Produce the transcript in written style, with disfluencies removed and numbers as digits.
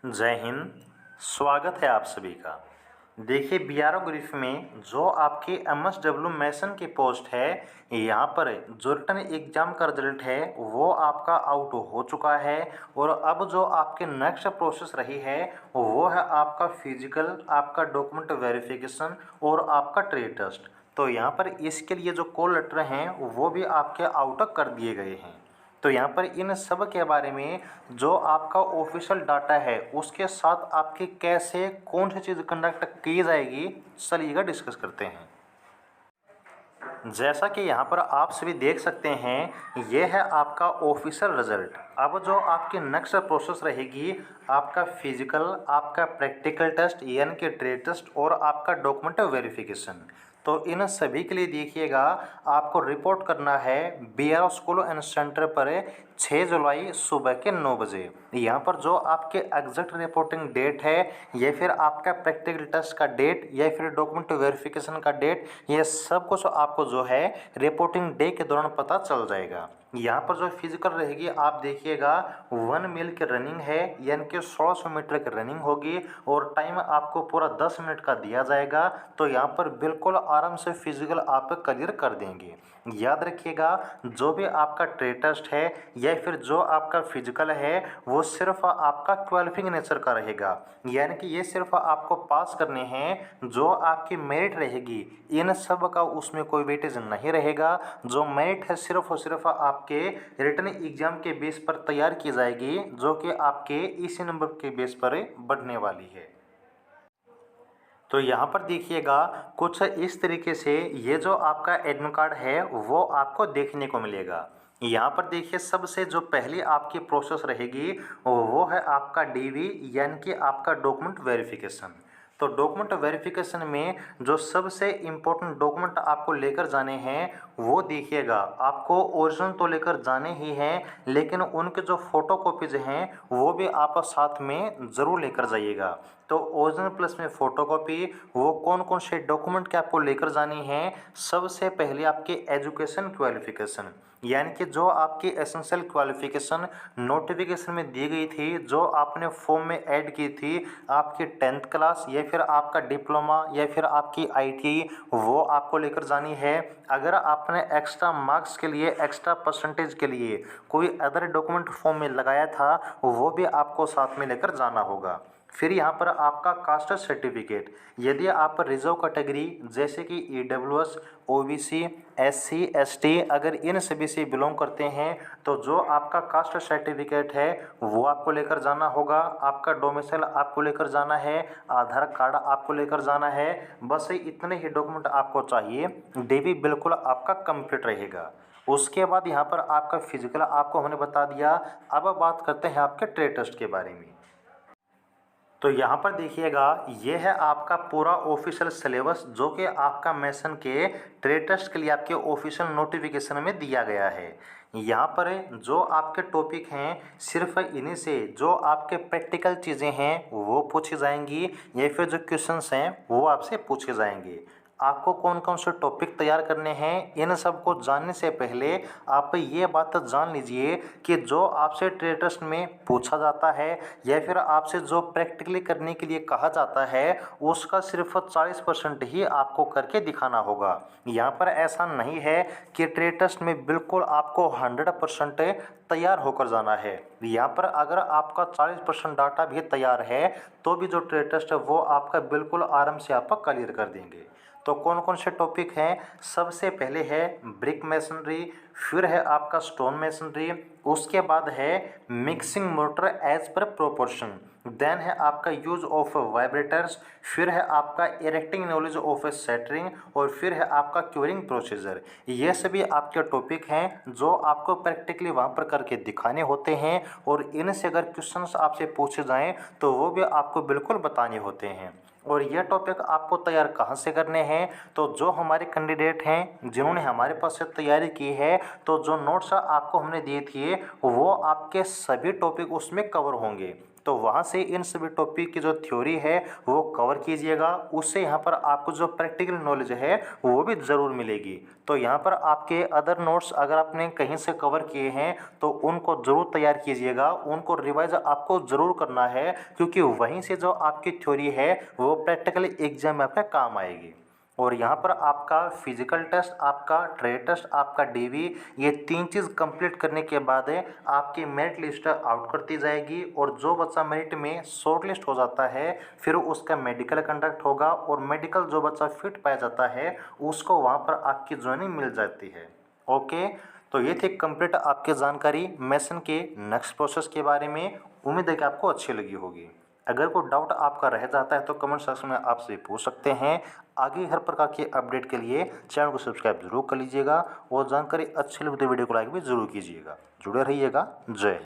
जय हिंद। स्वागत है आप सभी का। देखिए बीआरओ ग्रीफ में जो आपकी एमएसडब्ल्यू मैसन की पोस्ट है, यहाँ पर जो रिटन एग्जाम का रिजल्ट है वो आपका आउट हो चुका है। और अब जो आपके नेक्स्ट प्रोसेस रही है वो है आपका फिजिकल, आपका डॉक्यूमेंट वेरिफिकेशन और आपका ट्रेड टेस्ट। तो यहाँ पर इसके लिए जो कॉल लेटर हैं वो भी आपके आउट कर दिए गए हैं। तो यहाँ पर इन सब के बारे में जो आपका ऑफिशियल डाटा है उसके साथ आपकी कैसे कौन सी चीज़ कंडक्ट की जाएगी, चलिएगा डिस्कस करते हैं। जैसा कि यहाँ पर आप सभी देख सकते हैं, ये है आपका ऑफिशियल रिजल्ट। अब जो आपकी नेक्स्ट प्रोसेस रहेगी, आपका फिजिकल, आपका प्रैक्टिकल टेस्ट यानी कि ट्रेड टेस्ट और आपका डॉक्यूमेंट वेरिफिकेशन। तो इन सभी के लिए देखिएगा, आपको रिपोर्ट करना है बीआरओ स्कूल एंड सेंटर पर 6 जुलाई सुबह के 9 बजे। यहाँ पर जो आपके एग्जैक्ट रिपोर्टिंग डेट है या फिर आपका प्रैक्टिकल टेस्ट का डेट या फिर डॉक्यूमेंट वेरिफिकेशन का डेट, ये सब कुछ आपको जो है रिपोर्टिंग डे के दौरान पता चल जाएगा। यहाँ पर जो फिजिकल रहेगी, आप देखिएगा 1 मील की रनिंग है यानी कि 1600 मीटर की रनिंग होगी और टाइम आपको पूरा 10 मिनट का दिया जाएगा। तो यहाँ पर बिल्कुल आराम से फिजिकल आप क्लियर कर देंगे। याद रखिएगा, जो भी आपका ट्रेड टेस्ट है या फिर जो आपका फिजिकल है वो सिर्फ आपका क्वालिफाइंग नेचर का रहेगा, यानी कि ये सिर्फ आपको पास करने हैं। जो आपकी मेरिट रहेगी इन सब का उसमें कोई वेटेज नहीं रहेगा। जो मेरिट है सिर्फ और सिर्फ आपके रिटन एग्जाम के बेस पर तैयार की जाएगी, जो कि आपके इसी नंबर के बेस पर बढ़ने वाली है। तो यहाँ पर देखिएगा, कुछ इस तरीके से ये जो आपका एडमिट कार्ड है वो आपको देखने को मिलेगा। यहाँ पर देखिए, सबसे जो पहली आपकी प्रोसेस रहेगी वो है आपका डीवी यानी कि आपका डॉक्यूमेंट वेरिफिकेशन। तो डॉक्यूमेंट वेरिफिकेशन में जो सबसे इम्पोर्टेंट डॉक्यूमेंट आपको लेकर जाने हैं वो देखिएगा, आपको ओरिजिनल तो लेकर जाने ही हैं, लेकिन उनके जो फ़ोटो कॉपीज हैं वो भी आप साथ में ज़रूर लेकर जाइएगा। तो ओरिजिनल प्लस में फ़ोटो कॉपी, वो कौन कौन से डॉक्यूमेंट के आपको लेकर जानी है। सबसे पहले आपकी एजुकेशन क्वालिफिकेशन, यानी कि जो आपकी एसेंशियल क्वालिफिकेशन नोटिफिकेशन में दी गई थी, जो आपने फॉर्म में ऐड की थी, आपकी 10th क्लास या फिर आपका डिप्लोमा या फिर आपकी आईटीआई, वो आपको लेकर जानी है। अगर आपने एक्स्ट्रा मार्क्स के लिए, एक्स्ट्रा परसेंटेज के लिए कोई अदर डॉक्यूमेंट फॉर्म में लगाया था, वो भी आपको साथ में लेकर जाना होगा। फिर यहाँ पर आपका कास्ट सर्टिफिकेट, यदि आप रिजर्व कैटेगरी जैसे कि ईडब्ल्यूएस, ओबीसी, एससी, एसटी अगर इन सभी से बिलोंग करते हैं तो जो आपका कास्ट सर्टिफिकेट है वो आपको लेकर जाना होगा। आपका डोमिसाइल आपको लेकर जाना है, आधार कार्ड आपको लेकर जाना है। बस इतने ही डॉक्यूमेंट आपको चाहिए। डीवी बिल्कुल आपका कंप्लीट रहेगा। उसके बाद यहाँ पर आपका फिजिकल आपको हमने बता दिया। अब बात करते हैं आपके ट्रेड टेस्ट के बारे में। तो यहाँ पर देखिएगा, ये है आपका पूरा ऑफिशियल सिलेबस जो कि आपका मैसन के ट्रेड टेस्ट के लिए आपके ऑफिशियल नोटिफिकेशन में दिया गया है। यहाँ पर जो आपके टॉपिक हैं सिर्फ इन्हीं से जो आपके प्रैक्टिकल चीज़ें हैं वो पूछी जाएंगी या फिर जो क्वेश्चंस हैं वो आपसे पूछे जाएंगे। आपको कौन कौन से टॉपिक तैयार करने हैं, इन सब को जानने से पहले आप ये बात जान लीजिए कि जो आपसे ट्रेड टेस्ट में पूछा जाता है या फिर आपसे जो प्रैक्टिकली करने के लिए कहा जाता है उसका सिर्फ 40% ही आपको करके दिखाना होगा। यहाँ पर ऐसा नहीं है कि ट्रेड टेस्ट में बिल्कुल आपको 100% तैयार होकर जाना है। यहाँ पर अगर आपका 40% डाटा भी तैयार है तो भी जो ट्रेड टेस्ट है वो आपका बिल्कुल आराम से आप क्लियर कर देंगे। तो कौन कौन से टॉपिक हैं, सबसे पहले है ब्रिक मेसनरी, फिर है आपका स्टोन मेसनरी, उसके बाद है mixing mortar as per proportion, then है आपका यूज ऑफ वाइब्रेटर्स, फिर है आपका इरेक्टिंग नॉलेज ऑफ सेटरिंग और फिर है आपका क्यूरिंग प्रोसीजर। ये सभी आपके टॉपिक हैं जो आपको प्रैक्टिकली वहाँ पर करके दिखाने होते हैं और इनसे अगर क्वेश्चंस आपसे पूछे जाएं तो वो भी आपको बिल्कुल बताने होते हैं। और ये टॉपिक आपको तैयार कहाँ से करने हैं, तो जो हमारे कैंडिडेट हैं जिन्होंने हमारे पास से तैयारी की है, तो जो नोट्स आपको हमने दिए थे वो आपके सभी टॉपिक उसमें कवर होंगे। तो वहाँ से इन सभी टॉपिक की जो थ्योरी है वो कवर कीजिएगा। उससे यहाँ पर आपको जो प्रैक्टिकल नॉलेज है वो भी ज़रूर मिलेगी। तो यहाँ पर आपके अदर नोट्स अगर आपने कहीं से कवर किए हैं तो उनको ज़रूर तैयार कीजिएगा, उनको रिवाइज आपको ज़रूर करना है, क्योंकि वहीं से जो आपकी थ्योरी है वो प्रैक्टिकल एग्जाम में आपके काम आएगी। और यहाँ पर आपका फिजिकल टेस्ट, आपका ट्रेड टेस्ट, आपका डीवी, ये 3 चीज़ कंप्लीट करने के बाद आपकी मेरिट लिस्ट आउट करती जाएगी। और जो बच्चा मेरिट में शॉर्ट लिस्ट हो जाता है फिर उसका मेडिकल कंडक्ट होगा, और मेडिकल जो बच्चा फिट पाया जाता है उसको वहाँ पर आपकी ज्वाइनिंग मिल जाती है। ओके, तो ये थी कंप्लीट आपकी जानकारी मेसन के नेक्स्ट प्रोसेस के बारे में। उम्मीद है कि आपको अच्छी लगी होगी। अगर कोई डाउट आपका रह जाता है तो कमेंट सेक्शन में आपसे पूछ सकते हैं। आगे हर प्रकार के अपडेट के लिए चैनल को सब्सक्राइब जरूर कर लीजिएगा, और जानकारी अच्छी लगी तो वीडियो को लाइक भी जरूर कीजिएगा। जुड़े रहिएगा। जय हिंद।